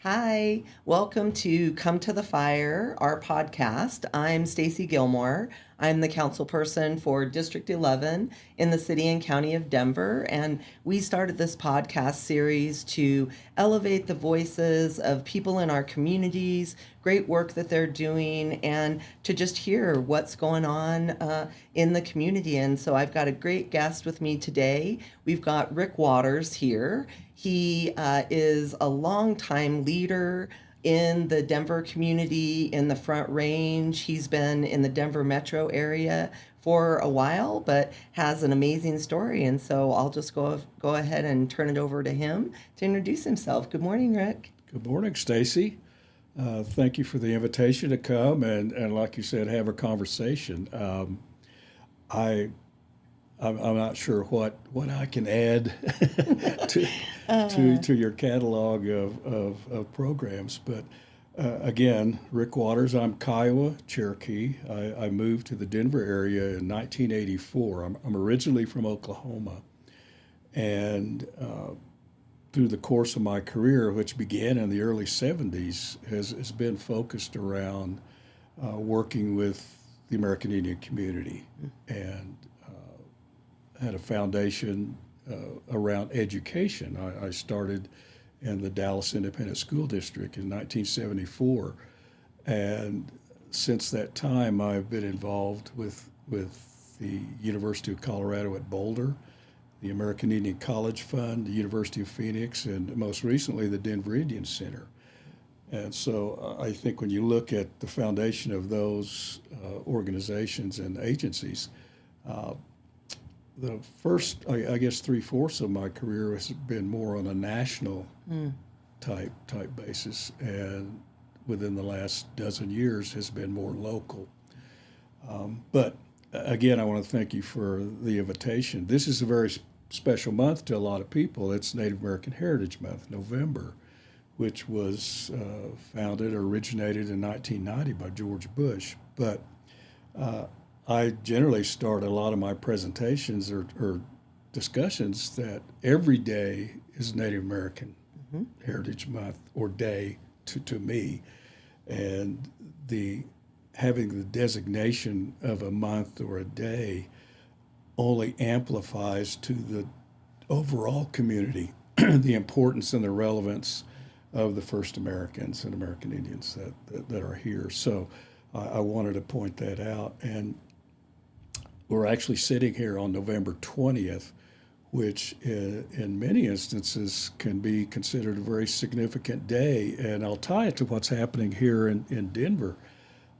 Hi, welcome to Come to the Fire, our podcast. I'm Stacie Gilmore. I'm the councilperson for District 11 in the city and county of Denver, and we started this podcast series to elevate the voices of people in our communities, great work that they're doing, and to just hear what's going on in the community. And so I've got a great guest with me today. We've got Rick Waters here. He is a longtime leader in the Denver community in the Front Range. He's been in the Denver metro area for a while, but has an amazing story. And so I'll just go ahead and turn it over to him to introduce himself. Good morning, Rick. Good morning, Stacie. Thank you for the invitation to come and like you said, have a conversation. I I'm not sure what I can add to your catalog of programs, but again, Rick Waters. I'm Kiowa, Cherokee. I moved to the Denver area in 1984. I'm originally from Oklahoma, and through the course of my career, which began in the early 70s, has been focused around working with the American Indian community and had a foundation around education. I started in the Dallas Independent School District in 1974, and since that time, I've been involved with the University of Colorado at Boulder, the American Indian College Fund, the University of Phoenix, and most recently the Denver Indian Center. And so I think when you look at the foundation of those organizations and agencies, the first, I guess, three-fourths of my career has been more on a national type basis, and within the last dozen years has been more local. But again, I want to thank you for the invitation. This is a very special month to a lot of people. It's Native American Heritage Month, November, which was founded or originated in 1990 by George Bush. But I generally start a lot of my presentations or discussions that every day is Native American Heritage Month or Day to me. And the having the designation of a month or a day only amplifies to the overall community the importance and the relevance of the first Americans and American Indians that are here. So I wanted to point that out. And we're actually sitting here on November 20th, which in many instances can be considered a very significant day. And I'll tie it to what's happening here in Denver.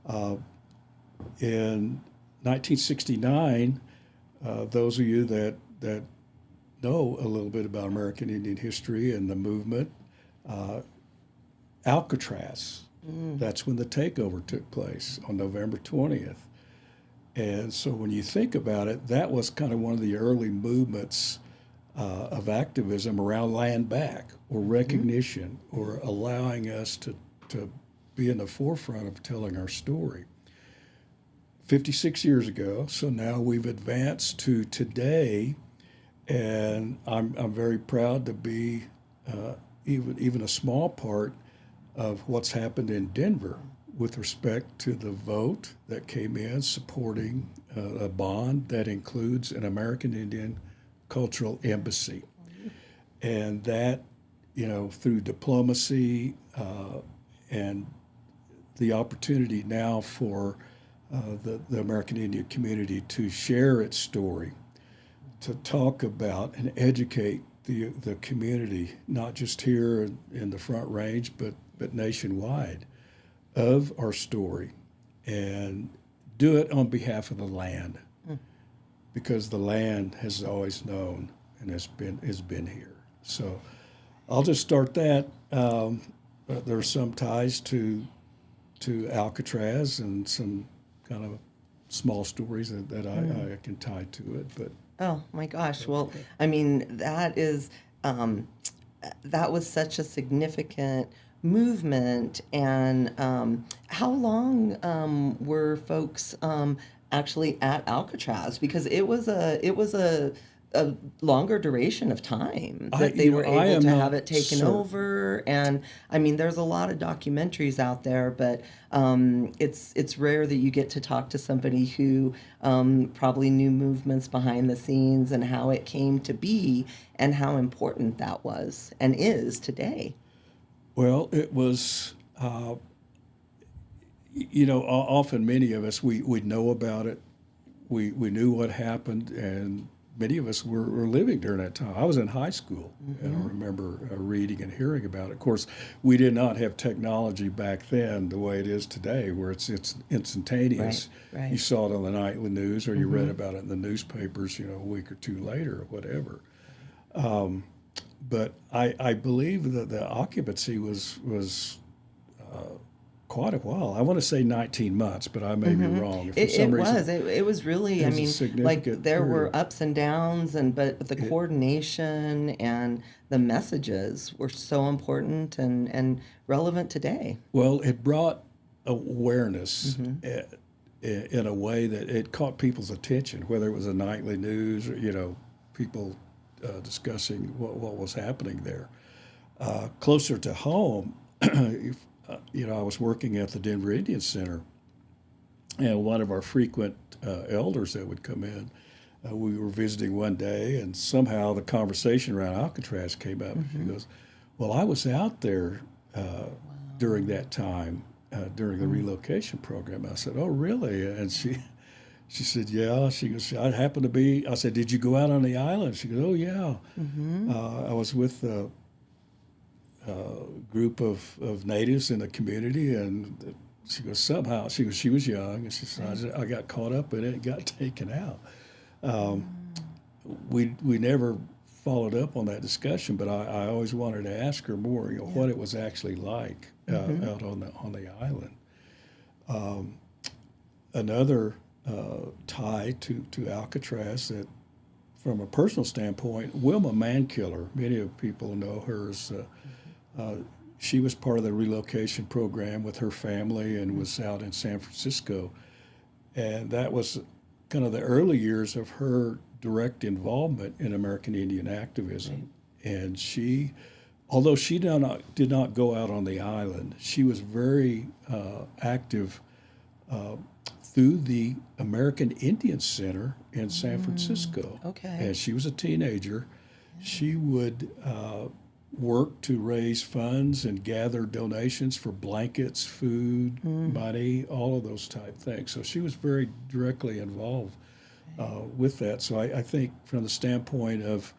In 1969, those of you that know a little bit about American Indian history and the movement, Alcatraz, that's when the takeover took place on November 20th. And so when you think about it, that was kind of one of the early movements of activism around land back or recognition or allowing us to be in the forefront of telling our story. 56 years ago, so now we've advanced to today, and I'm very proud to be even a small part of what's happened in Denver with respect to the vote that came in supporting a bond that includes an American Indian cultural embassy. And that, through diplomacy and the opportunity now for the American Indian community to share its story, to talk about and educate the community, not just here in the Front Range, but nationwide, of our story, and do it on behalf of the land, because the land has always known and has been here. So I'll just start that. There's some ties to Alcatraz and some kind of small stories that I can tie to it. But Oh my gosh. Well, I mean, that was such a significant movement. And how long were folks actually at Alcatraz? Because it was a a longer duration of time I, that they you know, were I able am to have not it taken certain. over. And I mean, there's a lot of documentaries out there, but it's rare that you get to talk to somebody who probably knew movements behind the scenes and how it came to be and how important that was and is today. Well, it was, you know, often many of us, we know about it. We knew what happened, and many of us were living during that time. I was in high school, and I remember reading and hearing about it. Of course, we did not have technology back then the way it is today, where it's Right, instantaneous. You right. saw it on the nightly news, or you read about it in the newspapers, you know, a week or two later, or whatever. But I believe that the occupancy was quite a while. I want to say 19 months, but I may be wrong. If for some It reason was. It was it really, I was a mean, like significant there period. were ups and downs, and but the It, coordination and the messages were so important and relevant today. well, it brought awareness Hmm. in a way that it caught people's attention, whether it was a nightly news or, you know, people discussing what was happening there. Closer to home, you know, I was working at the Denver Indian Center, and one of our frequent elders that would come in, we were visiting one day, and somehow the conversation around Alcatraz came up. She goes, "Well, I was out there during that time, during the relocation program." I said, "Oh, really?" And she said, "Yeah." She goes, "I happened to be." I said, "Did you go out on the island?" She goes, "Oh, yeah. I was with group of natives in the community, and she goes, somehow she was young, and she said, I got caught up in it and got taken out. We never followed up on that discussion, but I always wanted to ask her more, you know, Yeah. what it was actually like out on the island. Another tie to Alcatraz that, from a personal standpoint, Wilma Mankiller, many of people know her as she was part of the relocation program with her family and was out in San Francisco. And that was kind of the early years of her direct involvement in American Indian Right. activism. And she, although she did not go out on the island, she was very active through the American Indian Center in San Francisco. Okay. As she was a teenager, she would work to raise funds and gather donations for blankets, food, money, all of those type things. So she was very directly involved with that. So I think from the standpoint of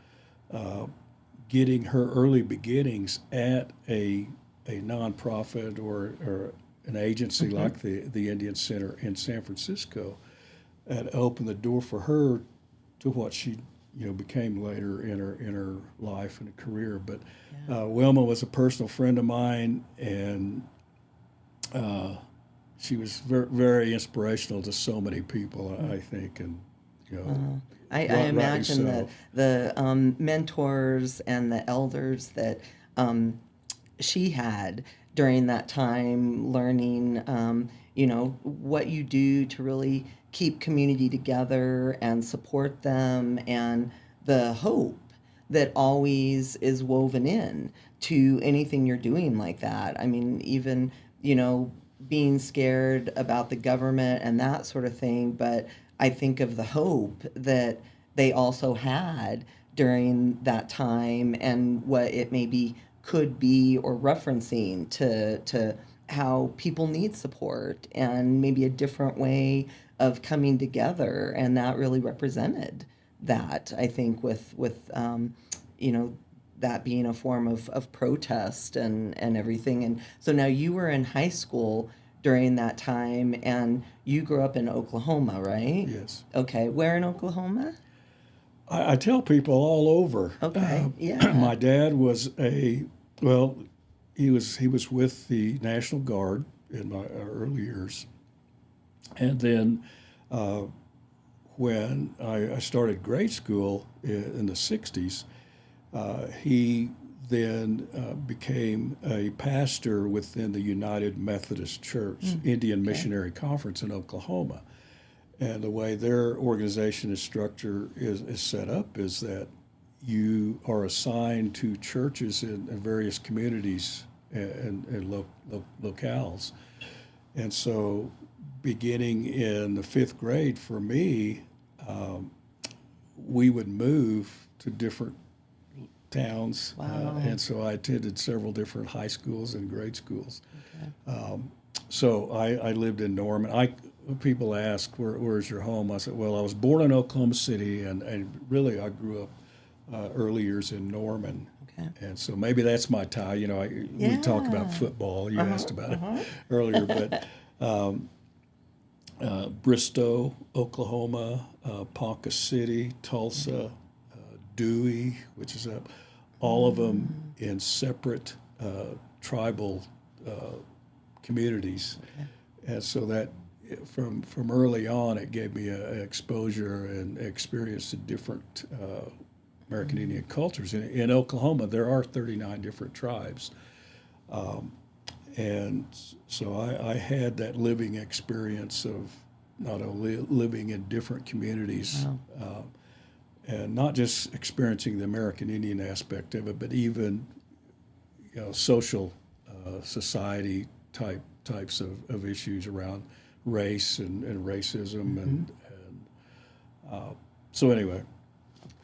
getting her early beginnings at a nonprofit or an agency like the Indian Center in San Francisco, that opened the door for her to what she became later in her life and career. But Yeah. Wilma was a personal friend of mine, and she was very, very inspirational to so many people, I think, and you know, I rightly imagine so. the mentors and the elders that she had during that time, learning, what you do to really keep community together and support them, and the hope that always is woven in to anything you're doing like that. I mean, even, you know, being scared about the government and that sort of thing, but I think of the hope that they also had during that time and what it maybe could be, or referencing to how people need support and maybe a different way of coming together, and that really represented that, I think, with you know that being a form of protest and everything. And so now you were in high school during that time, and you grew up in Oklahoma, right? Yes, Okay, where in Oklahoma? I tell people all over. Okay, yeah. My dad was well, he was with the National Guard in my early years, and then when I started grade school in the '60s, he then became a pastor within the United Methodist Church Indian Okay. Missionary Conference in Oklahoma. And the way their organization is structured is set up is that you are assigned to churches in various communities and locales. And so beginning in the fifth grade for me, we would move to different towns. Wow. And so I attended several different high schools and grade schools. Okay. So I lived in Norman. People ask, where's your home? I said, well, I was born in Oklahoma City, and really I grew up early years in Norman. Okay. And so maybe that's my tie. You know, we talk about Yeah. football. You asked about it earlier, but Bristow, Oklahoma, Ponca City, Tulsa, Dewey, which is up, all of them in separate tribal communities. Okay. And so that from early on, it gave me a exposure and experience to different American Indian cultures. In Oklahoma, there are 39 different tribes. And so I had that living experience of not only living in different communities, Wow. and not just experiencing the American Indian aspect of it, but even social society types of issues around race and racism and so anyway,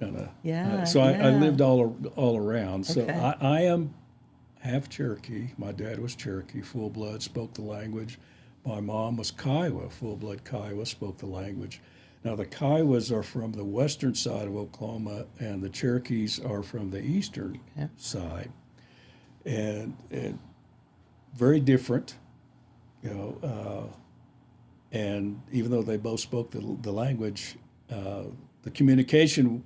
kind of so I lived all around. So Okay. I am half Cherokee. My dad was Cherokee, full blood, spoke the language. My mom was Kiowa, full blood Kiowa, spoke the language. Now the Kiowas are from the western side of Oklahoma, and the Cherokees are from the eastern Okay. side, and very different, and even though they both spoke the language, the communication,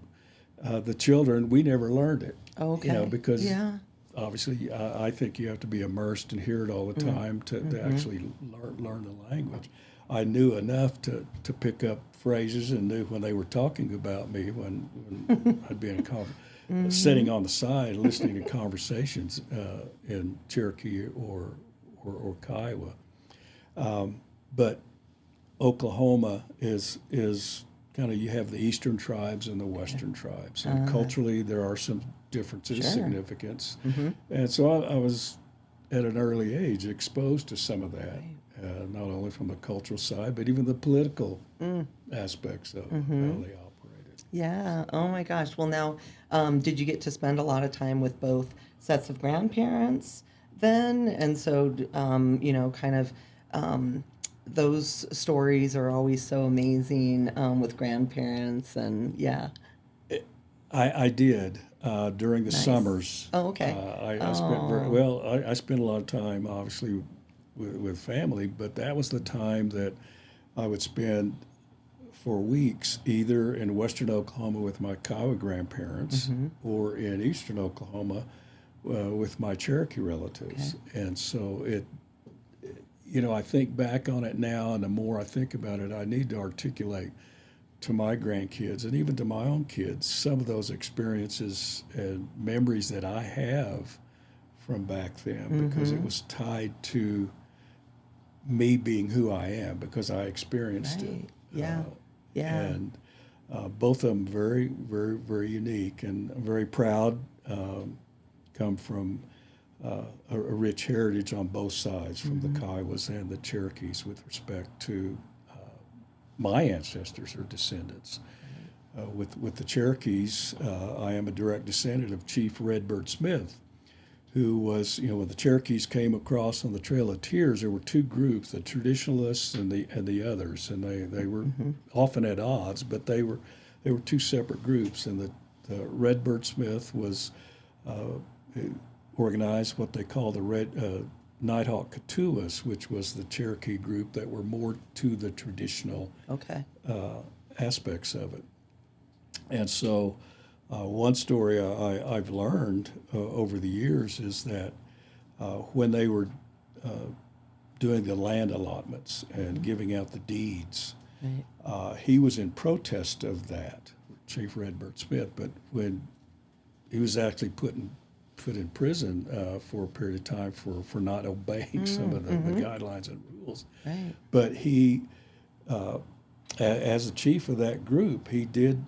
the children, we never learned it. Okay. Because Yeah. obviously I think you have to be immersed and hear it all the time to actually learn the language. I knew enough to pick up phrases and knew when they were talking about me when I'd be in a sitting on the side listening to conversations in Cherokee or Kiowa. But Oklahoma is kind of, you have the eastern tribes and the western tribes. And culturally, there are some differences, Sure. significance. And so I was, at an early age, exposed to some of that, not only from the cultural side, but even the political aspects of how they operated. Yeah. Oh my gosh. Well, now, did you get to spend a lot of time with both sets of grandparents then? And so, kind of, those stories are always so amazing with grandparents, and yeah. I did during the Nice. summers. Oh, okay. I spent I spent a lot of time, obviously, with family, but that was the time that I would spend for weeks either in western Oklahoma with my Kiowa grandparents or in eastern Oklahoma with my Cherokee relatives. And so I think back on it now, and the more I think about it, I need to articulate to my grandkids and even to my own kids some of those experiences and memories that I have from back then, because it was tied to me being who I am, because I experienced it. Yeah. Yeah. And both of them very, very, very unique, and I'm very proud. Come from a rich heritage on both sides, from the Kiowas and the Cherokees, with respect to my ancestors or descendants. With the Cherokees, I am a direct descendant of Chief Redbird Smith, who was, when the Cherokees came across on the Trail of Tears, there were two groups, the traditionalists and the others, and they were often at odds, but they were two separate groups. And the Redbird Smith was organized what they call the Nighthawk Katuwas, which was the Cherokee group that were more to the traditional aspects of it. And so one story I've learned over the years is that when they were doing the land allotments and giving out the deeds, he was in protest of that, Chief Redbird Smith, but when he was actually put in prison for a period of time for not obeying some of the guidelines and rules. Right. But he, as the chief of that group, he did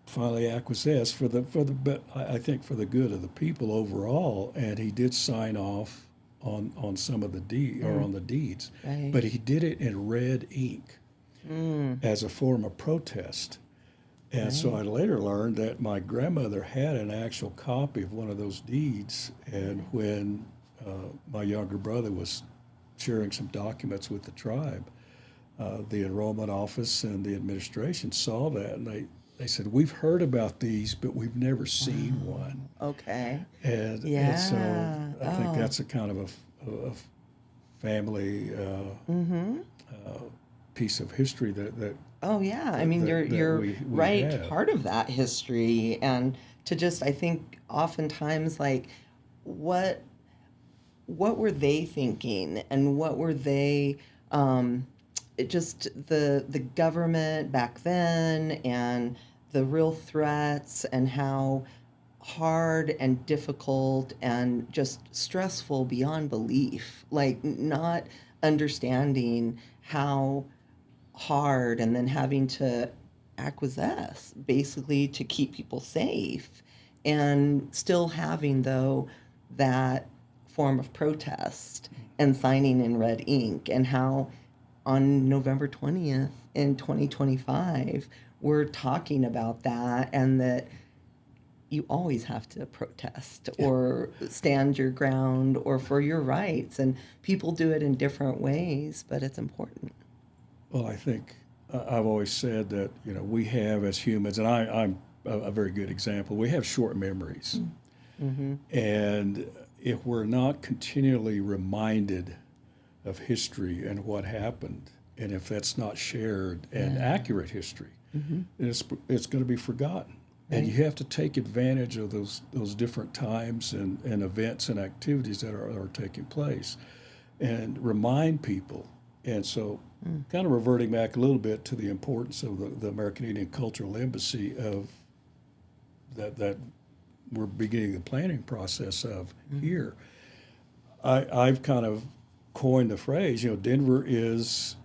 finally acquiesce I think for the good of the people overall, and he did sign off on some of the on the deeds, Right. but he did it in red ink as a form of protest. And so I later learned that my grandmother had an actual copy of one of those deeds, and when my younger brother was sharing some documents with the tribe, the enrollment office and the administration saw that, and they said, "We've heard about these, but we've never seen one." Okay. And so Yeah. I think Oh. that's a kind of a family piece of history that Oh yeah, I mean that you're we right, have. part of that history, and to just, I think oftentimes, like, what what were they thinking, and what were they, it just the government back then, and the real threats, and how hard and difficult and just stressful beyond belief, like not understanding how hard, and then having to acquiesce basically to keep people safe, and still having though that form of protest and signing in red ink, and how on November 20th in 2025 we're talking about that, and that you always have to protest or stand your ground or for your rights, and people do it in different ways, but it's important. Well, I think I've always said that we have as humans, and I'm a very good example. We have short memories, and if we're not continually reminded of history and what happened, and if that's not shared and accurate history, then it's going to be forgotten. And you have to take advantage of those different times and events and activities that are taking place, and remind people. And so, kind of reverting back a little bit to the importance of the American Indian Cultural Embassy of that we're beginning the planning process of here. I've kind of coined the phrase, Denver is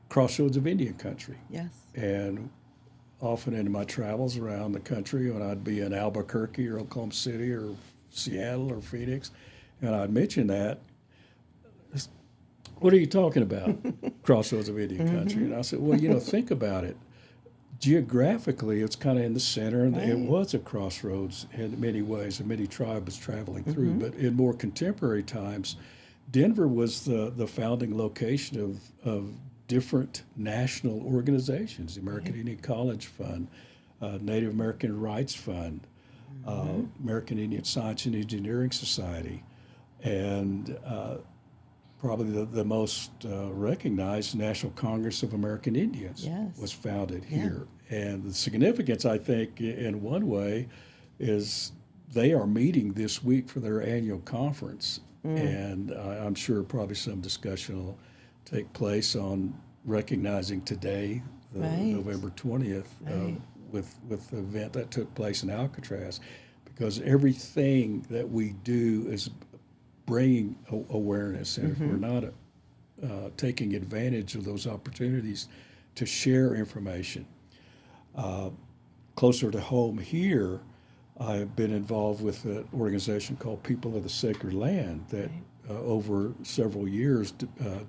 crossroads of Indian country. Yes. And often in my travels around the country, when I'd be in Albuquerque or Oklahoma City or Seattle or Phoenix, and I'd mention that, what are you talking about? Crossroads of Indian country. And I said, well, think about it. Geographically, it's kind of in the center, and it was a crossroads in many ways, and many tribes traveling through. But in more contemporary times, Denver was the founding location of different national organizations: the American Indian College Fund, Native American Rights Fund, American Indian Science and Engineering Society, and probably the most recognized National Congress of American Indians was founded here. And the significance, I think, in one way, is they are meeting this week for their annual conference. And I'm sure probably some discussion will take place on recognizing today, November 20th, with the event that took place in Alcatraz, because everything that we do is bringing awareness, and if we're not taking advantage of those opportunities to share information. Closer to home here, I've been involved with an organization called People of the Sacred Land that over several years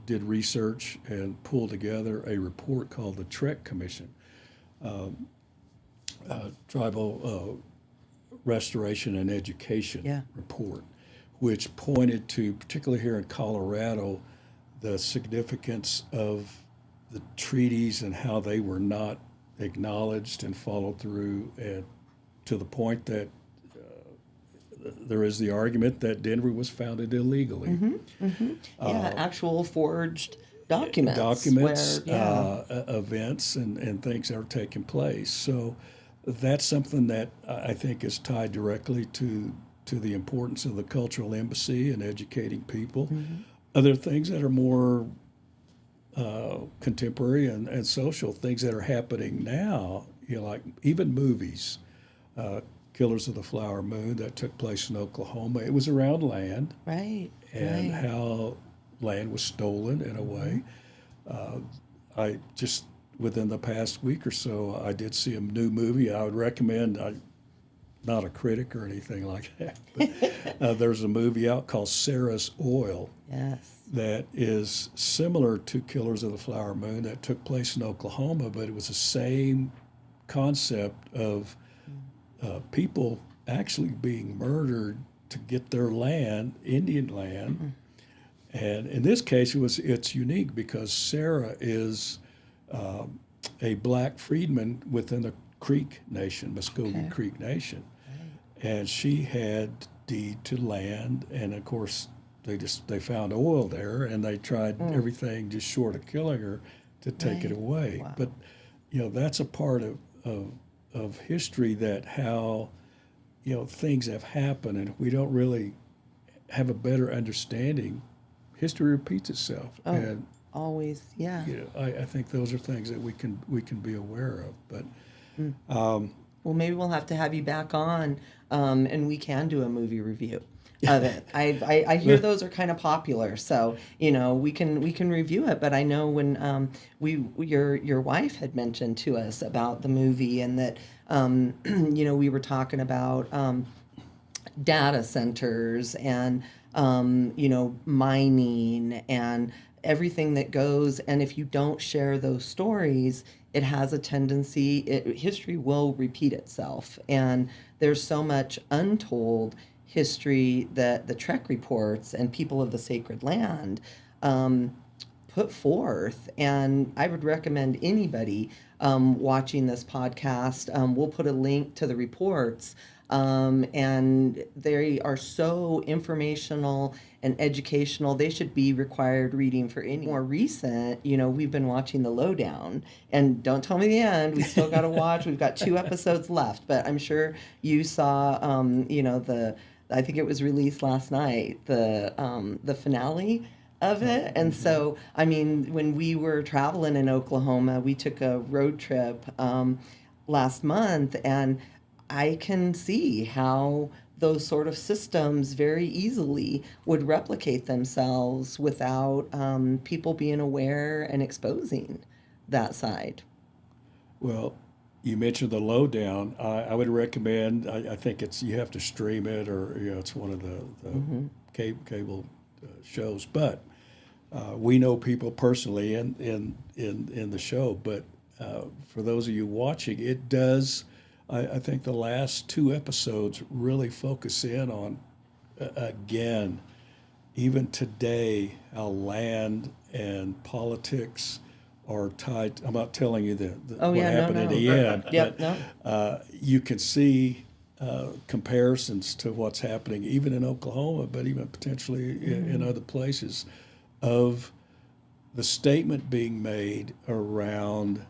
did research and pulled together a report called the Trek Commission, Tribal Restoration and Education Report, which pointed to, particularly here in Colorado, the significance of the treaties and how they were not acknowledged and followed through, and to the point that there is the argument that Denver was founded illegally. Actual forged documents, events and things that are taking place. So that's something that I think is tied directly to the importance of the cultural embassy and educating people. Other things that are more contemporary and social, things that are happening now, like even movies, Killers of the Flower Moon, that took place in Oklahoma. It was around land, and how land was stolen in a way. I just within the past week or so, I did see a new movie. I would recommend. Not a critic or anything like that, but there's a movie out called Sarah's Oil Yes. that is similar to Killers of the Flower Moon that took place in Oklahoma, but it was the same concept of people actually being murdered to get their land, Indian land. And in this case, it's unique because Sarah is a black freedman within the Creek Nation, Muskogee Creek Nation, and she had deed to land, and of course they found oil there, and they tried everything just short of killing her to take it away. Wow. But that's a part of history, that how things have happened, and if we don't really have a better understanding, history repeats itself. Oh, And always, yeah. I think those are things that we can be aware of. But Well, maybe we'll have to have you back on, and we can do a movie review of it. I hear those are kind of popular, so we can review it. But I know when your wife had mentioned to us about the movie, and that we were talking about data centers and mining and everything that goes. And if you don't share those stories, it has a tendency, history will repeat itself. And there's so much untold history that the Trek reports and people of the sacred land put forth. And I would recommend anybody watching this podcast, we'll put a link to the reports. And they are so informational and educational. They should be required reading for any more recent. We've been watching The Lowdown, and don't tell me the end. We still got to watch. We've got 2 episodes left, but I'm sure you saw, I think it was released last night, the finale of it. And so, I mean, when we were traveling in Oklahoma, we took a road trip last month, and I can see how those sort of systems very easily would replicate themselves without people being aware and exposing that side. well, you mentioned The Lowdown. I would recommend. I think you have to stream it, or it's one of the cable shows. But we know people personally in the show. But for those of you watching, it does. I think the last 2 episodes really focus in on, again, even today, how land and politics are tied. I'm not telling you what happened in the end, Yep, but you can see comparisons to what's happening even in Oklahoma, but even potentially in other places, of the statement being made around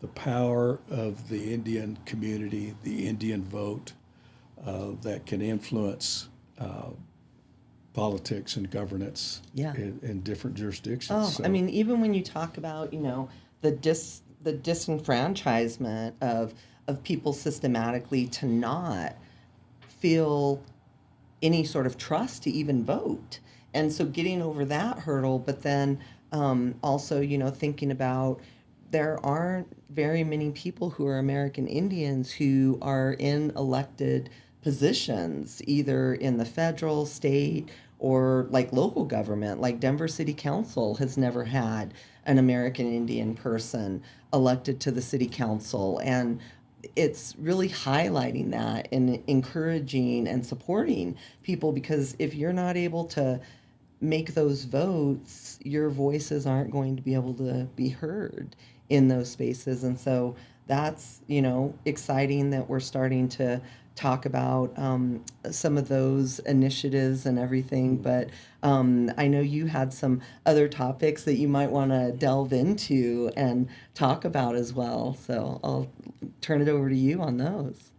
the power of the Indian community, the Indian vote, that can influence politics and governance in different jurisdictions. Oh, I mean, even when you talk about, the disenfranchisement of people systematically to not feel any sort of trust to even vote. And so getting over that hurdle, but then also, thinking about there aren't very many people who are American Indians who are in elected positions, either in the federal, state, or like local government. Like Denver City Council has never had an American Indian person elected to the city council. And it's really highlighting that and encouraging and supporting people, because if you're not able to make those votes, your voices aren't going to be able to be heard in those spaces. And so that's, exciting that we're starting to talk about some of those initiatives and everything. But I know you had some other topics that you might want to delve into and talk about as well. So I'll turn it over to you on those.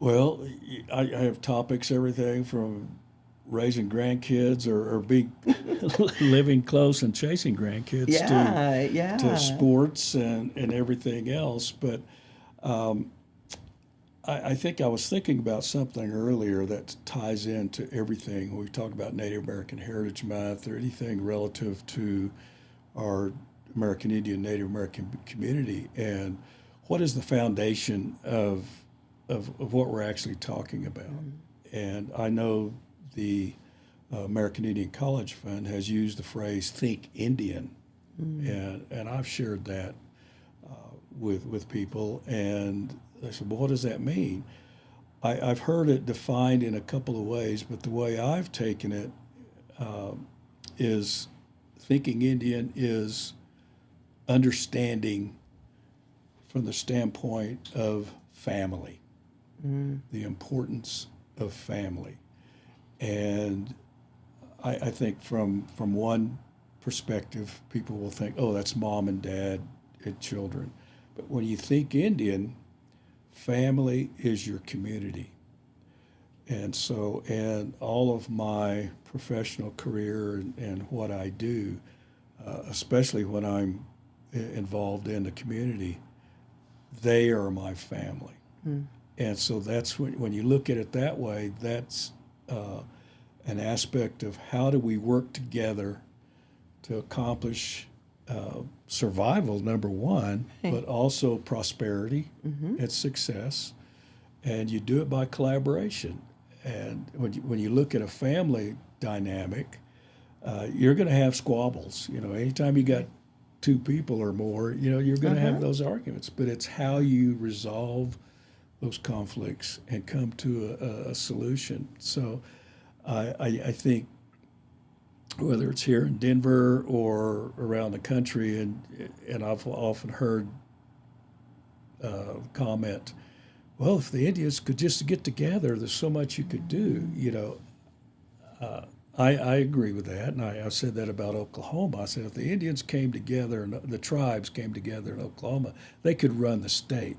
Well, I have topics, everything from raising grandkids or living close and chasing grandkids to sports and everything else. But I think I was thinking about something earlier that ties into everything. When we talk about Native American Heritage Month or anything relative to our American Indian, Native American community, and what is the foundation of what we're actually talking about. And I know the American Indian College Fund has used the phrase "think Indian," and I've shared that with people, and they said, "Well, what does that mean?" I've heard it defined in a couple of ways, but the way I've taken it is thinking Indian is understanding from the standpoint of family, the importance of family. And I think from one perspective, people will think, oh, that's mom and dad and children. But when you think Indian, family is your community. And so, and all of my professional career and what I do, especially when I'm involved in the community, they are my family. And so that's when you look at it that way, that's an aspect of how do we work together to accomplish survival, number one, but also prosperity and success. And you do it by collaboration. And when you look at a family dynamic, you're going to have squabbles. You know, anytime you got two people or more, you know, you're going to have those arguments. But it's how you resolve those conflicts and come to a solution. So I think whether it's here in Denver or around the country, and I've often heard comment, well, if the Indians could just get together, there's so much you could do. You know, I agree with that, and I said that about Oklahoma. I said if the Indians came together and the tribes came together in Oklahoma, they could run the state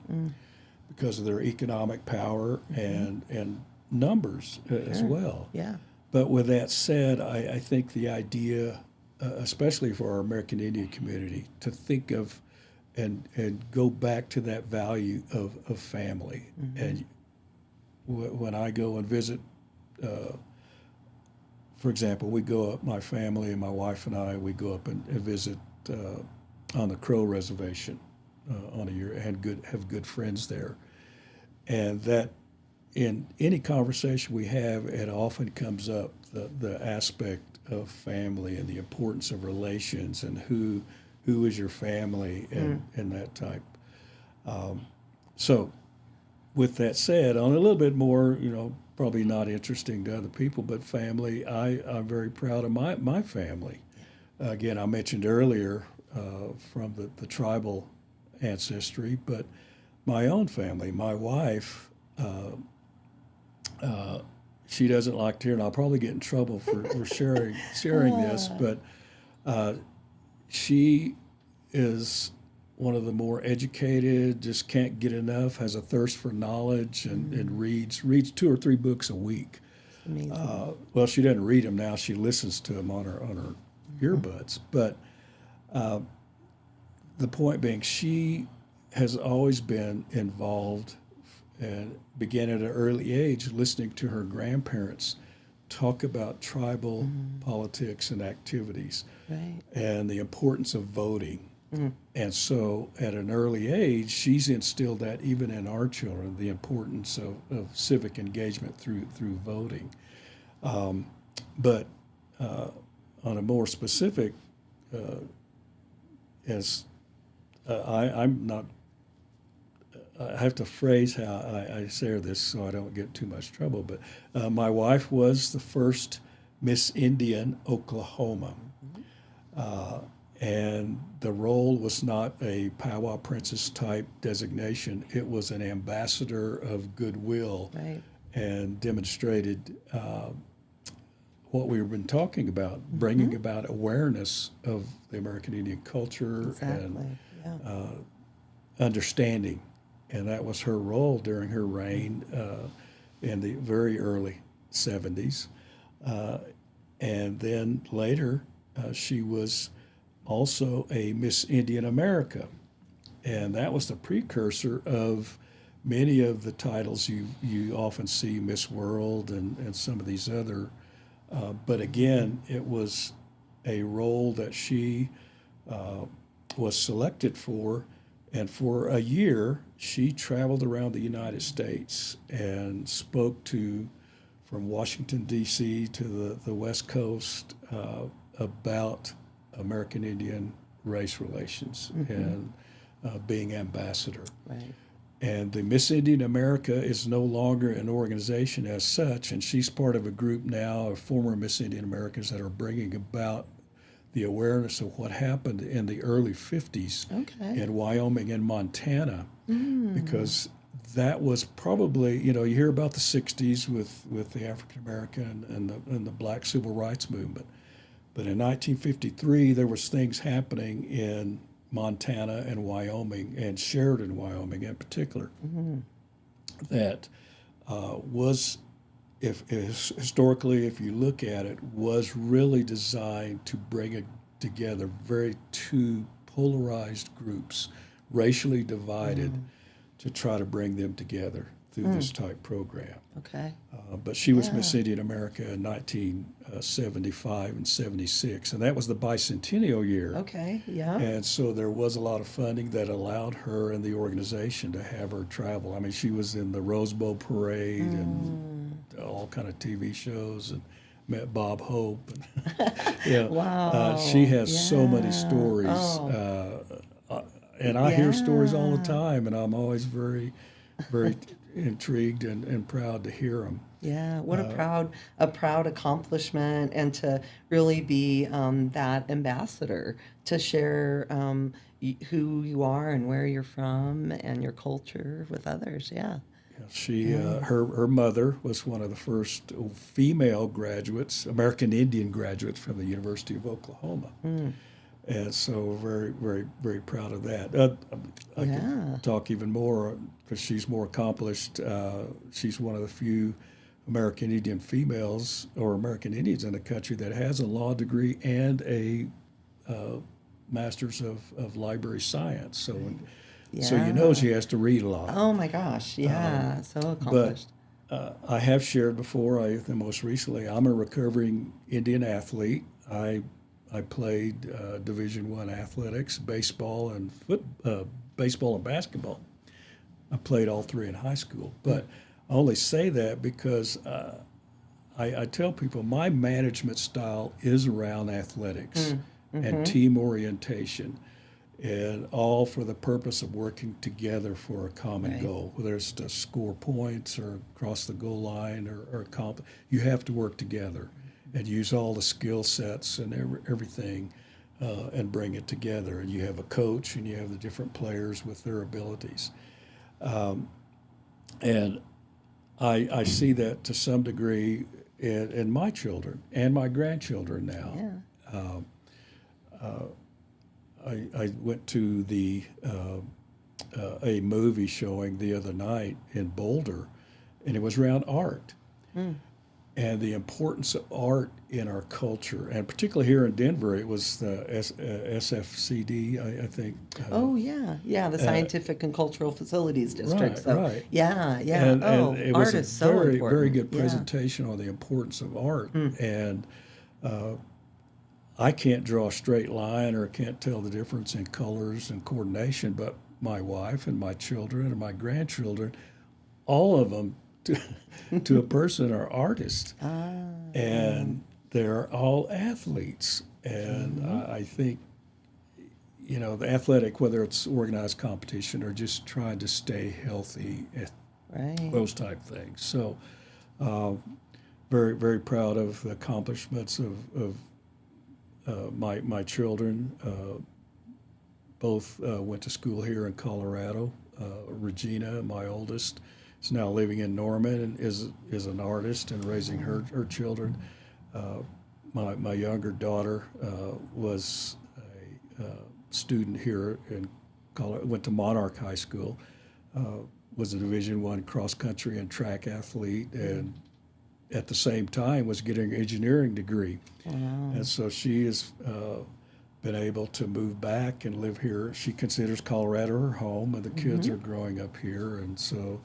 because of their economic power and numbers as well. Yeah. But with that said, I think the idea, especially for our American Indian community, to think of and go back to that value of family. And when I go and visit, for example, we go up, my family and my wife and I, we go up and visit on the Crow Reservation on a year, and have good friends there. And that in any conversation we have, it often comes up, the aspect of family and the importance of relations and who is your family and that type. So with that said, on a little bit more, you know, probably not interesting to other people, but family, I'm very proud of my family. Again, I mentioned earlier from the tribal ancestry, but my own family, my wife, she doesn't like to hear, and I'll probably get in trouble for sharing this, but she is one of the more educated, just can't get enough, has a thirst for knowledge, and reads 2 or 3 books a week. Amazing. Well, she doesn't read them now; she listens to them on her earbuds. But the point being, she has always been involved and began at an early age listening to her grandparents talk about tribal politics and activities and the importance of voting. And so at an early age, she's instilled that even in our children, the importance of civic engagement through voting. But on a more specific, I'm not, I have to phrase how I say this so I don't get too much trouble, but my wife was the first Miss Indian Oklahoma. And the role was not a powwow princess type designation. It was an ambassador of goodwill and demonstrated what we've been talking about, bringing about awareness of the American Indian culture and understanding. And that was her role during her reign in the very early 70s. And then later, she was also a Miss Indian America. And that was the precursor of many of the titles you often see, Miss World and some of these other. But again, it was a role that she was selected for, and for a year she traveled around the United States and spoke to, from Washington D.C. to the West Coast, about American Indian race relations and being ambassador. Right. And the Miss Indian America is no longer an organization as such, and she's part of a group now of former Miss Indian Americans that are bringing about the awareness of what happened in the early 50s Okay. in Wyoming and Montana, because that was probably, you hear about the 60s with the African American and the Black Civil Rights Movement. But in 1953, there was things happening in Montana and Wyoming, and Sheridan, Wyoming in particular, that was, if historically, if you look at it, was really designed to bring together very two polarized groups, racially divided, to try to bring them together through this type program. Okay. But she was Miss Indian America in 1975 and 76, and that was the bicentennial year. Okay. Yeah. And so there was a lot of funding that allowed her and the organization to have her travel. I mean, she was in the Rose Bowl Parade and all kind of TV shows, and met Bob Hope. And, yeah, Wow. she has so many Yeah. stories, and I hear stories all the time, and I'm always very, very intrigued and proud to hear them. Yeah, what a proud accomplishment, and to really be that ambassador to share who you are and where you're from and your culture with others. Yeah. She, her mother was one of the first female graduates, American Indian graduates from the University of Oklahoma. And so very, very, very proud of that. I could talk even more because she's more accomplished. She's one of the few American Indian females or American Indians in the country that has a law degree and a master's of library science. So, so you know she has to read a lot. Oh my gosh. Yeah. So accomplished. But I have shared before, most recently, I'm a recovering Indian athlete. I played Division I athletics, baseball and baseball and basketball. I played all three in high school, but I only say that because I tell people my management style is around athletics and team orientation, and all for the purpose of working together for a common goal, whether it's to score points or cross the goal line or you have to work together and use all the skill sets and everything and bring it together. And you have a coach and you have the different players with their abilities. And I see that to some degree in my children and my grandchildren now. Yeah. I went to a movie showing the other night in Boulder, and it was around art. And the importance of art in our culture, and particularly here in Denver, it was the SFCD, I think. The Scientific and Cultural Facilities District. Right, So, right. Yeah. And it art was a is so very, important. very good Yeah. presentation on the importance of art. And I can't draw a straight line or can't tell the difference in colors and coordination, but my wife and my children and my grandchildren, all of them, to a person, are artists, and they're all athletes. And I think, the athletic, whether it's organized competition or just trying to stay healthy, Right. those type things. So, very, very proud of the accomplishments of my children. Both went to school here in Colorado. Regina, my oldest, is now living in Norman and is an artist and raising her children. My younger daughter was a student here in Colorado, went to Monarch High School, was a Division I cross country and track athlete, and at the same time was getting an engineering degree. Wow. And so she has been able to move back and live here. She considers Colorado her home, and the kids are growing up here. And so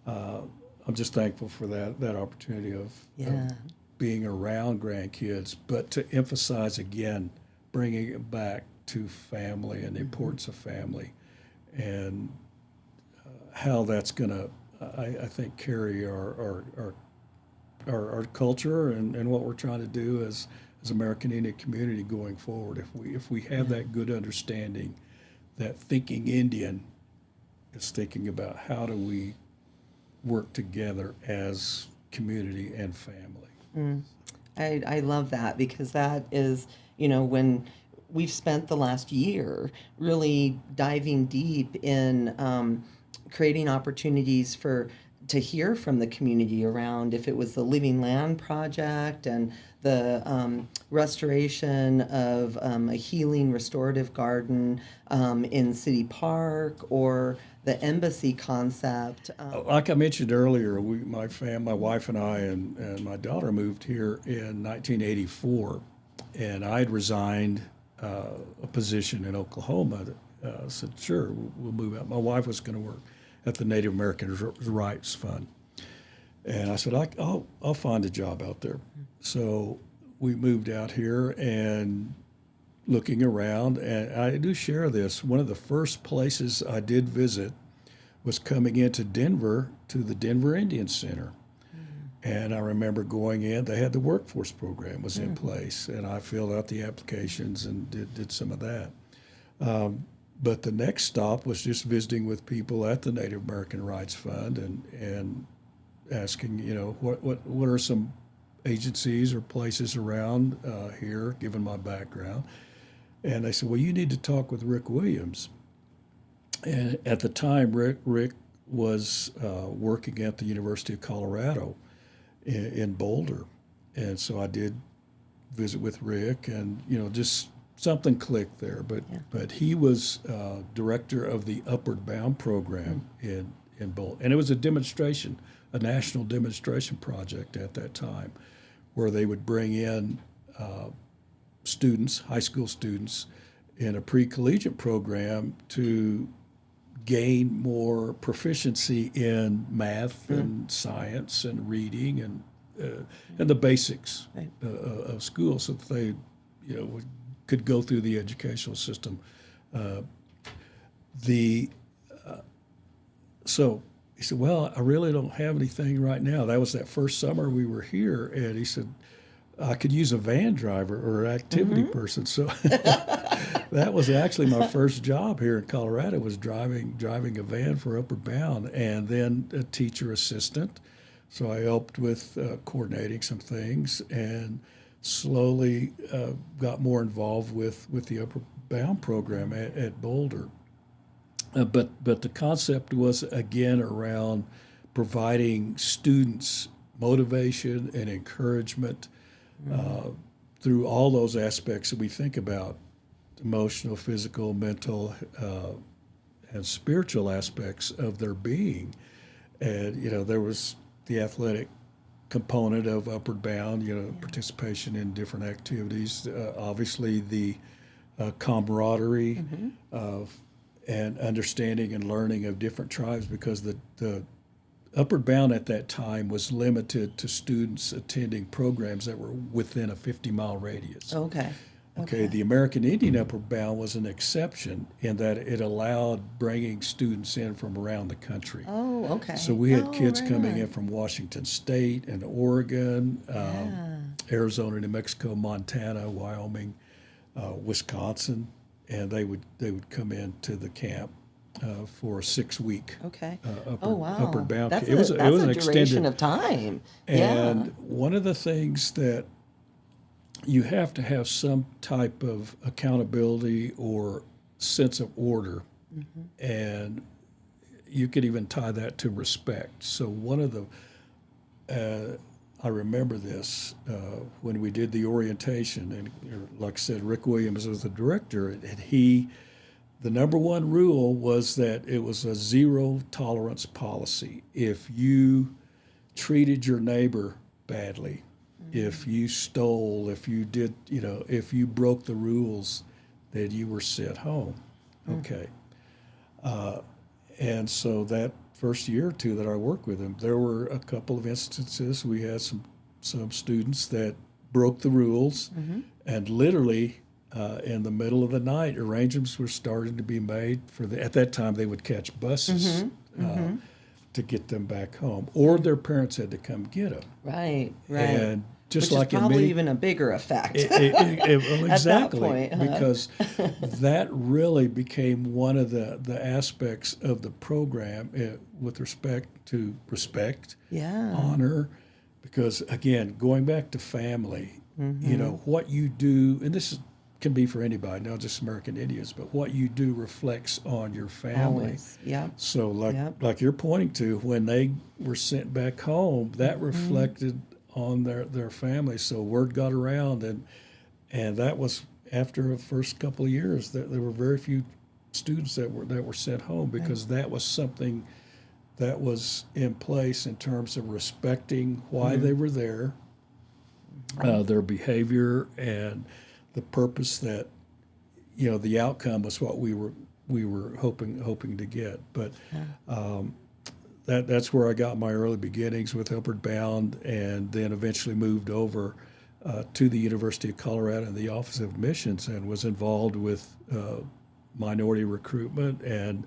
I'm just thankful for that opportunity of being around grandkids, but to emphasize again, bringing it back to family and the importance of family, and how that's going to, I think, carry our culture and what we're trying to do as American Indian community going forward. If we have that good understanding that thinking Indian is thinking about how do we work together as community and family. I love that, because that is, when we've spent the last year really diving deep in creating opportunities to hear from the community around, if it was the Living Land Project and the restoration of a healing restorative garden in City Park, or the embassy concept. Like I mentioned earlier, my wife and I and my daughter moved here in 1984, and I had resigned a position in Oklahoma. Said, sure, we'll move out. My wife was going to work at the Native American Rights Fund, and I said, I'll find a job out there. So we moved out here, and looking around, and I do share this. One of the first places I did visit was coming into Denver to the Denver Indian Center. And I remember going in, they had the workforce program was in place, and I filled out the applications and did some of that. But the next stop was just visiting with people at the Native American Rights Fund and asking, what are some agencies or places around here, given my background. And they said, well, you need to talk with Rick Williams. And at the time, Rick was working at the University of Colorado in Boulder. And so I did visit with Rick, and, just something clicked there. But he was director of the Upward Bound program in Boulder. And it was a national demonstration project at that time, where they would bring in students, high school students, in a pre-collegiate program to gain more proficiency in math and science and reading and the basics of school, so that they, could go through the educational system. So he said, well, I really don't have anything right now. That was that first summer we were here, and he said, I could use a van driver or an activity person. So that was actually my first job here in Colorado, was driving a van for Upward Bound, and then a teacher assistant. So I helped with coordinating some things, and slowly got more involved with the Upward Bound program at Boulder. But the concept was, again, around providing students motivation and encouragement through all those aspects that we think about: emotional, physical, mental, and spiritual aspects of their being. And, there was the athletic component of Upward Bound, participation in different activities, obviously the camaraderie of and understanding and learning of different tribes, because the Upward Bound at that time was limited to students attending programs that were within a 50-mile radius. Okay, the American Indian Upward Bound was an exception in that it allowed bringing students in from around the country. So we had kids coming in from Washington State and Oregon, Arizona, New Mexico, Montana, Wyoming, Wisconsin, and they would come into the camp for a 6-week Upward Bound. That's it was an duration extended of time. And one of the things that you have to have some type of accountability or sense of order, and you could even tie that to respect. So one of the, I remember this when we did the orientation, and like I said, Rick Williams was the director, and the number one rule was that it was a zero tolerance policy. If you treated your neighbor badly, if you stole, if you did, if you broke the rules, then you were sent home. Okay. And so that first year or two that I worked with him, there were a couple of instances. We had some students that broke the rules and literally in the middle of the night, arrangements were starting to be made at that time they would catch buses to get them back home, or their parents had to come get them. Right. And just Which like is probably in many, even a bigger effect. well, exactly, point, huh? because that really became one of the aspects of the program with respect to respect, Yeah. honor, because again, going back to family, what you do, and can be for anybody, not just American Indians, but what you do reflects on your family. Always. Yep. So, Yep. like you're pointing to, when they were sent back home, that reflected on their family. So word got around, and that was after the first couple of years that there were very few students that were sent home, because that was something that was in place in terms of respecting why they were there, their behavior, and the purpose that the outcome was what we were hoping to get. But that's where I got my early beginnings with Upward Bound, and then eventually moved over to the University of Colorado in the Office of Admissions, and was involved with minority recruitment, and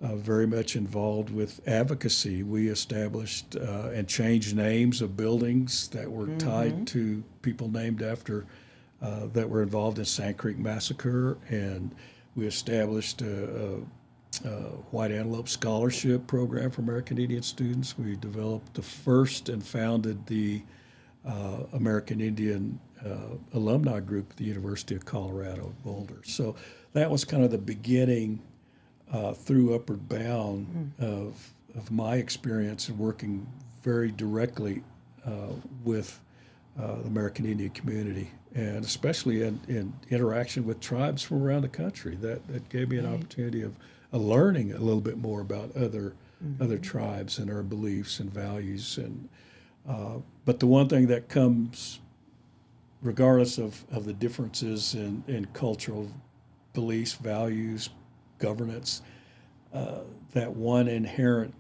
very much involved with advocacy. We established and changed names of buildings that were tied to people named after that were involved in Sand Creek Massacre, and we established a White Antelope Scholarship Program for American Indian students. We developed the first and founded the American Indian alumni group at the University of Colorado at Boulder. So that was kind of the beginning through Upward Bound of my experience in working very directly with the American Indian community, and especially in interaction with tribes from around the country. That gave me an opportunity of learning a little bit more about other tribes and their beliefs and values. And but the one thing that comes, regardless of the differences in cultural beliefs, values, governance, that one inherent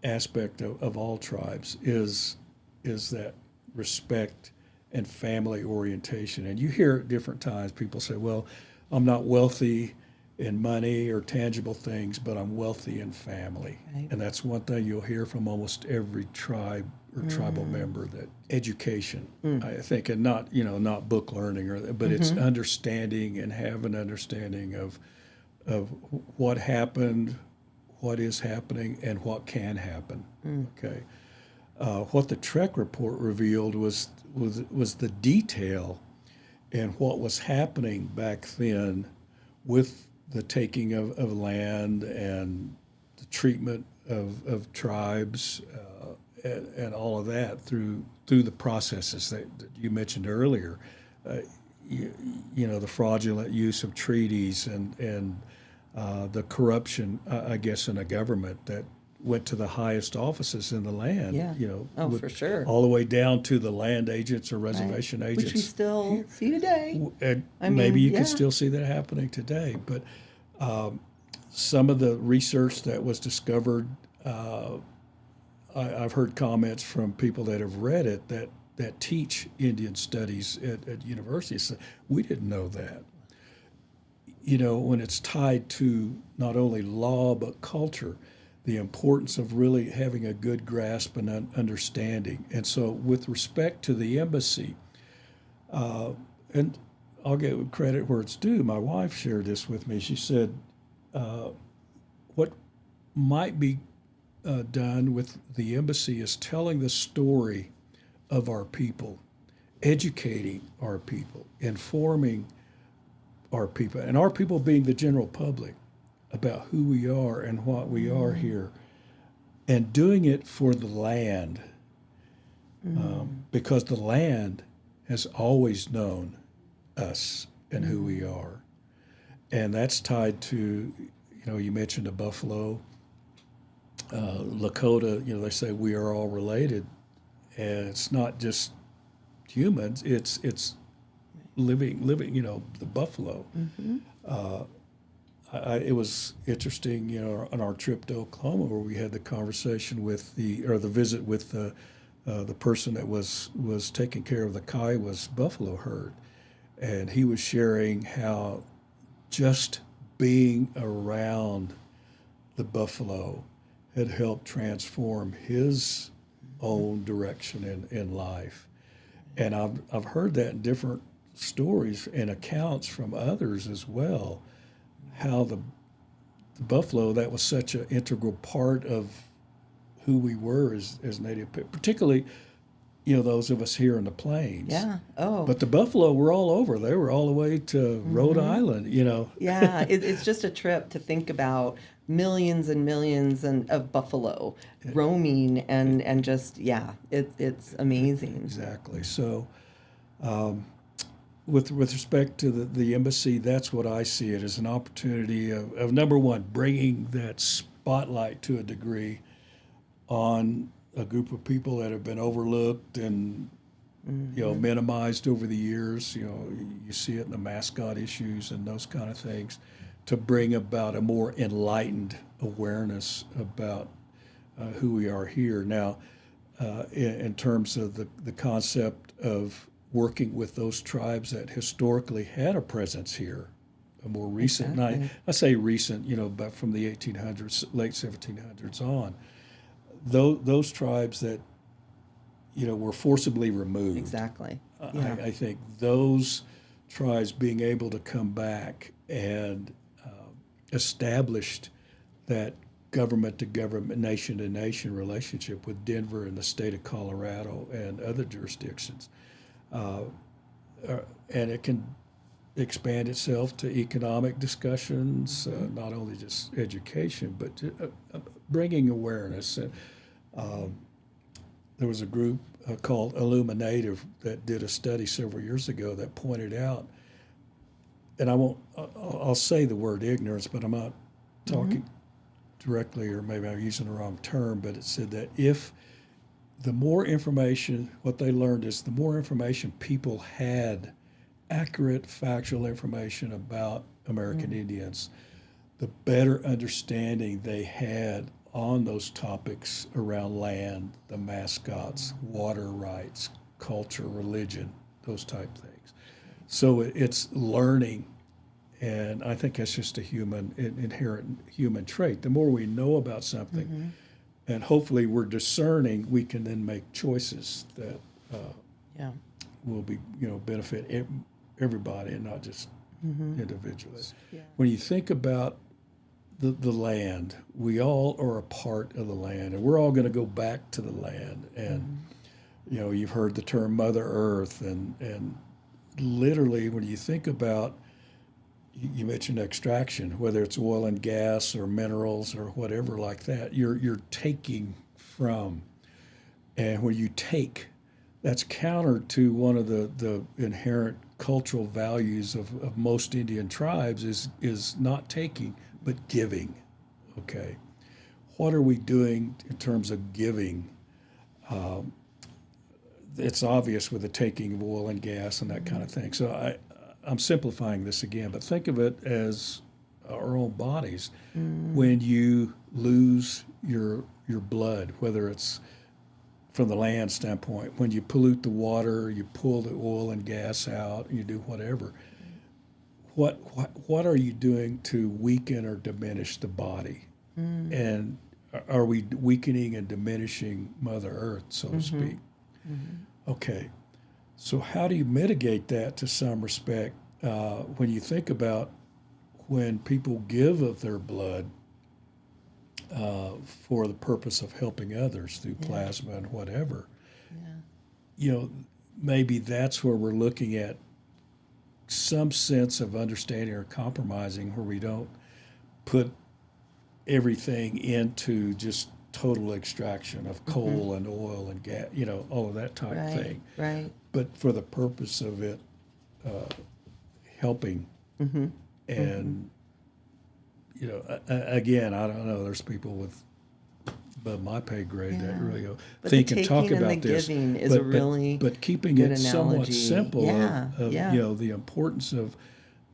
aspect of all tribes is that respect and family orientation. And you hear at different times people say, well, I'm not wealthy in money or tangible things, but I'm wealthy in family. Right. And that's one thing you'll hear from almost every tribe or tribal member, that education, I think, and not book learning, but it's understanding, and have an understanding of what happened, what is happening, and what can happen. Okay. What the Trek report revealed was the detail in what was happening back then with the taking of land and the treatment of tribes and all of that through the processes that you mentioned earlier. The fraudulent use of treaties and the corruption, I guess, in a government that went to the highest offices in the land. Yeah. For sure. All the way down to the land agents or reservation agents. Which we still see today. Maybe you can still see that happening today. But some of the research that was discovered, I've heard comments from people that have read it that teach Indian studies at universities. We didn't know that. When it's tied to not only law but culture, the importance of really having a good grasp and understanding. And so with respect to the embassy, and I'll give credit where it's due, my wife shared this with me. She said, what might be done with the embassy is telling the story of our people, educating our people, informing our people, and our people being the general public, about who we are and what we are here, and doing it for the land, because the land has always known us and who we are. And that's tied to, you mentioned the buffalo, Lakota, they say we are all related, and it's not just humans, it's living, the buffalo. It was interesting, on our trip to Oklahoma, where we had the conversation with the visit with the person that was taking care of the Kiowa's buffalo herd. and he was sharing how just being around the buffalo had helped transform his own direction in life. And I've heard that in different stories and accounts from others as well, how the buffalo, that was such an integral part of who we were as Native people, particularly, those of us here in the plains. Yeah. Oh. But the buffalo were all over. They were all the way to Rhode Island, Yeah, it's just a trip to think about millions and millions of buffalo roaming and just, it's amazing. Exactly. So with respect to the embassy, that's what I see it as, an opportunity of number one, bringing that spotlight to a degree on a group of people that have been overlooked and minimized over the years. You see it in the mascot issues and those kind of things, to bring about a more enlightened awareness about who we are here. Now, in terms of the concept of working with those tribes that historically had a presence here, a more recent, Exactly. I say recent, but from the 1800s, late 1700s on, those tribes that were forcibly removed. Exactly. I think those tribes being able to come back and established that government to government, nation to nation relationship with Denver and the state of Colorado and other jurisdictions, and it can expand itself to economic discussions, not only just education, but bringing awareness. And there was a group called Illuminative that did a study several years ago that pointed out, and I'll say the word ignorance, but I'm not talking directly, or maybe I'm using the wrong term, but it said that if the more information, what they learned is the more information people had, accurate, factual information about American Indians, the better understanding they had on those topics around land, the mascots, water rights, culture, religion, those type things. So it's learning, and I think that's just a inherent human trait. The more we know about something, and hopefully we're discerning, we can then make choices that will be, benefit everybody and not just individually. Yeah. When you think about the land, we all are a part of the land, and we're all going to go back to the land. And you've heard the term Mother Earth, and literally when you think about, you mentioned extraction, whether it's oil and gas or minerals or whatever like that, you're taking from. And when you take, that's counter to one of the inherent cultural values of most Indian tribes is not taking, but giving. Okay. What are we doing in terms of giving? It's obvious with the taking of oil and gas and that kind of thing. So I'm simplifying this again, but think of it as our own bodies. When you lose your blood, whether it's from the land standpoint, when you pollute the water, you pull the oil and gas out, and you do whatever. What are you doing to weaken or diminish the body? And are we weakening and diminishing Mother Earth, so to speak? Okay, so how do you mitigate that to some respect when you think about when people give of their blood for the purpose of helping others through plasma and whatever? Maybe that's where we're looking at some sense of understanding or compromising, where we don't put everything into just total extraction of coal and oil and gas, all of that type of thing. Right. But for the purpose of it helping. And, again, I don't know, there's people above my pay grade that really go But think the and talk taking and about the this. giving is a really but keeping good it somewhat analogy. simple Yeah, of the importance of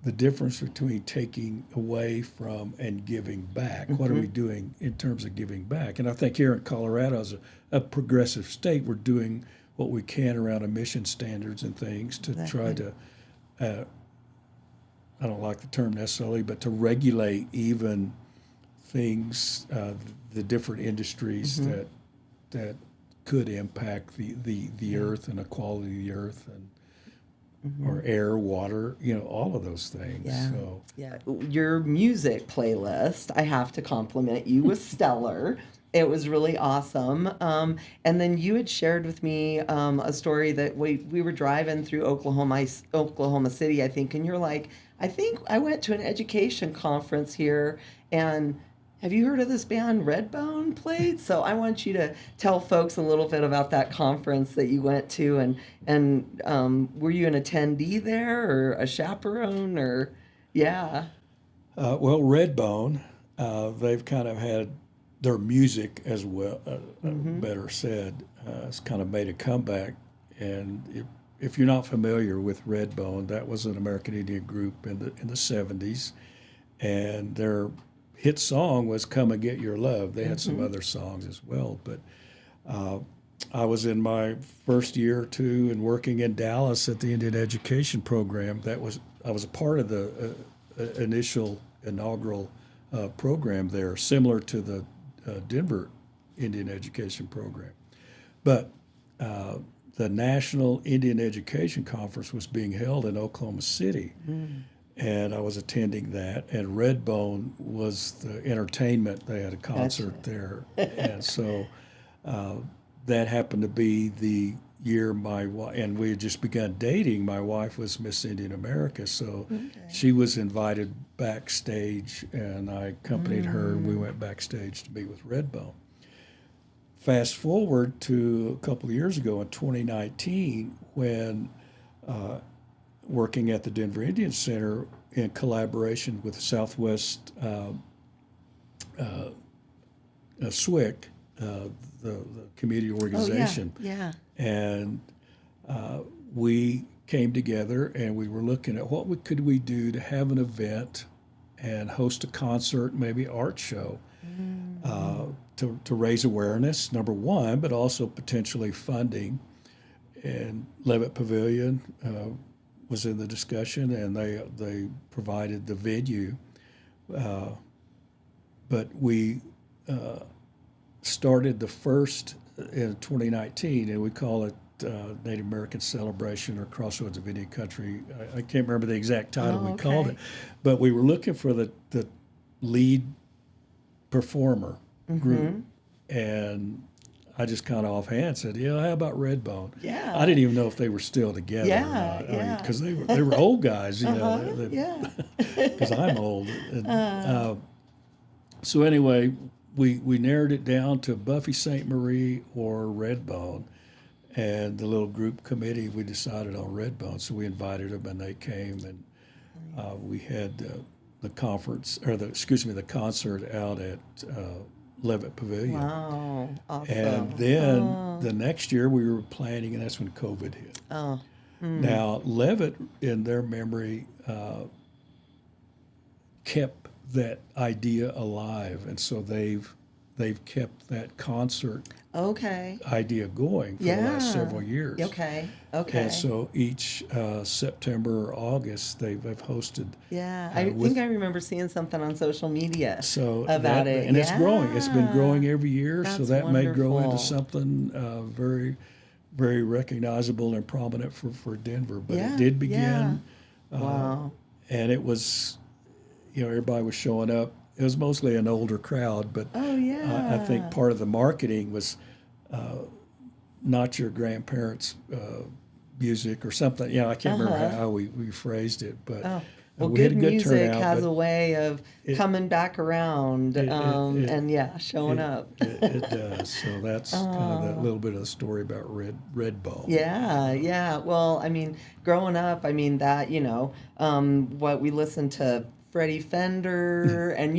the difference between taking away from and giving back. What are we doing in terms of giving back? And I think here in Colorado, as a progressive state, we're doing what we can around emission standards and things to try to I don't like the term necessarily, but to regulate even things, the different industries that could impact the earth and the quality of the earth and or air, water, all of those things. Yeah. So Yeah. Your music playlist, I have to compliment you, was stellar. It was really awesome. And then you had shared with me a story that we were driving through Oklahoma City, I think, and you're like, I think I went to an education conference here, and have you heard of this band Redbone played? So I want you to tell folks a little bit about that conference that you went to, and were you an attendee there or a chaperone or yeah. well, Redbone, they've kind of had their music as well, better said, has kind of made a comeback. And if you're not familiar with Redbone, that was an American Indian group in the 70s, and their hit song was "Come and Get Your Love." They had some other songs as well, but I was in my first year or two and working in Dallas at the Indian Education Program. I was a part of the inaugural program there, similar to the Denver Indian Education Program. But the National Indian Education Conference was being held in Oklahoma City, and I was attending that. And Redbone was the entertainment. They had a concert there, and so that happened to be the year my wife, and we had just begun dating. My wife was Miss Indian America, so she was invited backstage, and I accompanied her, and we went backstage to meet with Redbone. Fast forward to a couple of years ago in 2019, when working at the Denver Indian Center in collaboration with Southwest SWIC, the community organization. Oh, yeah. And we came together and we were looking at what could we do to have an event and host a concert, maybe art show, to raise awareness, number one, but also potentially funding. And Levitt Pavilion was in the discussion, and they provided the venue. But we started the first in 2019, and we call it Native American Celebration or Crossroads of Indian Country. I can't remember the exact title we called it, but we were looking for the lead performer group, and I just kind of offhand said, "Yeah, how about Redbone?" Yeah. I didn't even know if they were still together or not. Because they were old guys, Because I'm old. And, so anyway, we narrowed it down to Buffy St. Marie or Redbone, and the little group committee, we decided on Redbone. So we invited them, and they came, and we had the concert out at Levitt Pavilion. Wow, awesome. And then the next year we were planning, and that's when COVID hit. Oh. Now, Levitt, in their memory, kept that idea alive, and so they've kept that concert idea going for the last several years. Okay. And so each September or August, they've hosted. Yeah, I think I remember seeing something on social media about it. And it's growing. It's been growing every year, so that may grow into wonderful. something very, very recognizable and prominent for Denver. But Yeah, it did begin. Wow. And it was, everybody was showing up. It was mostly an older crowd, but I think part of the marketing was not your grandparents' music or something. I can't remember how we phrased it, but Well, we had good a good music turnout. has but a way of coming back around showing up. it does. So that's kind of that little bit of the story about Redbone. Yeah. Well, I mean, growing up, that, what we listened to Freddie Fender and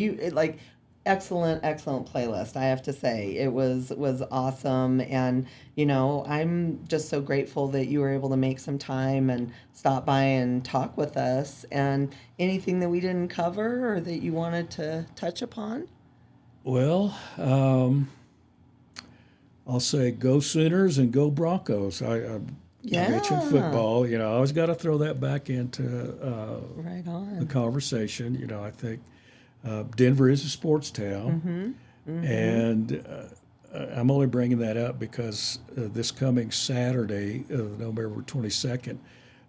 excellent playlist. I have to say it was awesome. And, I'm just so grateful that you were able to make some time and stop by and talk with us. And anything that we didn't cover or that you wanted to touch upon? Well, I'll say go Sooners and go Broncos. Yeah. I mentioned football. I always got to throw that back into Right the on. conversation. I think Denver is a sports town, and I'm only bringing that up because this coming Saturday, November 22nd,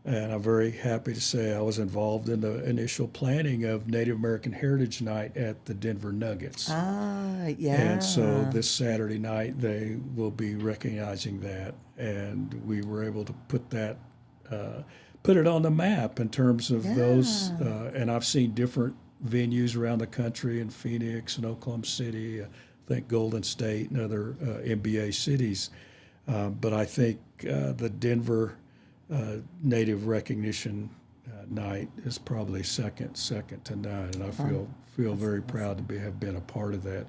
and I'm very happy to say I was involved in the initial planning of Native American Heritage Night at the Denver Nuggets. Ah, And so yeah. this Saturday night, they will be recognizing that, and we were able to put it on the map in terms of those. Yeah. And I've seen different venues around the country in Phoenix and Oklahoma City, I think Golden State and other NBA cities. But I think the Denver Native Recognition Night is probably second to none, and I feel very proud to have been a part of that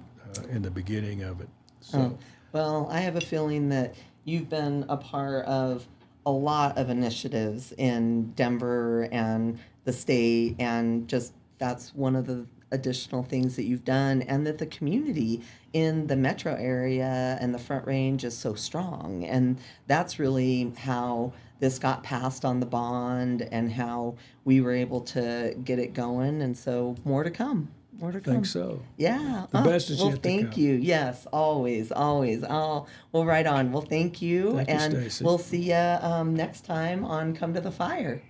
in the beginning of it. So Well, I have a feeling that you've been a part of a lot of initiatives in Denver and the state, and just that's one of the additional things that you've done, and that the community in the metro area and the Front Range is so strong. And that's really how this got passed on the bond and how we were able to get it going. And so more to come. More to I think come. so. Yeah. The Oh, best is well, yet to thank come. you. Yes, always, always. Oh, well, right on. Well, thank you. Thank you, And Stacie. we'll see you next time on Come to the Fire.